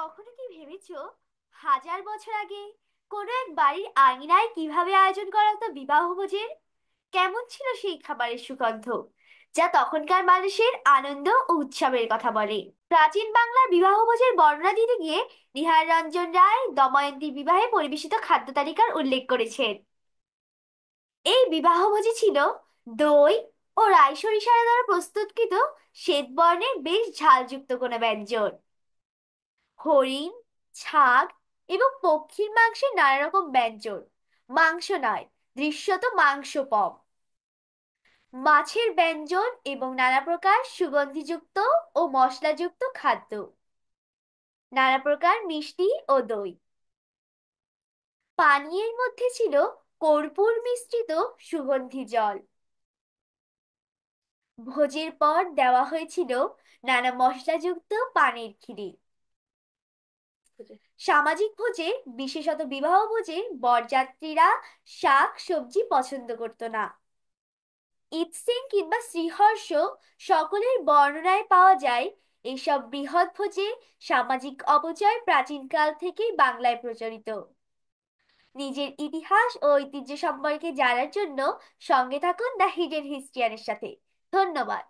কখনো কি ভেবেছো 1000 বছর আগে কোনো এক বাড়ির আঙিনায় কিভাবে আয়োজন করা হতো বিবাহ ভোজের? কেমন ছিল সেই খাবারের সুগন্ধ, যা তখনকার মানুষের আনন্দ ও উৎসবের কথা বলে? প্রাচীন বাংলার বিবাহ ভোজের বর্ণনা দিতে গিয়ে নিহার রঞ্জন রায় দময়ন্তীর বিবাহে পরিবেশিত খাদ্য তালিকার উল্লেখ করেছেন। এই বিবাহভোজে ছিল দই ও রাই সরিষার দ্বারা প্রস্তুতকৃত শ্বেতবর্ণের বেশ ঝালযুক্ত কোনো ব্যঞ্জন, হরিণ, ছাগ এবং পক্ষীর মাংসের নানা রকম ব্যঞ্জন, মাংস নয়, দৃশ্যত মাংস পম, মাছের ব্যঞ্জন এবং নানা প্রকার সুগন্ধিযুক্ত ও মশলাযুক্ত খাদ্য, নানা প্রকার মিষ্টি ও দই। পানীয়ের মধ্যে ছিল কর্পূর মিশ্রিত সুগন্ধি জল। ভোজের পর দেওয়া হয়েছিল নানা মশলাযুক্ত পানির খিরি। সামাজিক ভোজে, বিশেষত বিবাহ ভোজে, বরযাত্রীরা শাক সবজি পছন্দ করতো না। ইৎসিং কিংবা শ্রীহর্ষ সকলের বর্ণনায় পাওয়া যায় এইসব বৃহৎ ভোজে সামাজিক অপচয় প্রাচীনকাল থেকেই বাংলায় প্রচলিত। নিজের ইতিহাস ও ঐতিহ্য সম্পর্কে জানার জন্য সঙ্গে থাকুন দ্য হিডেন হিস্ট্রিয়ানের সাথে। ধন্যবাদ।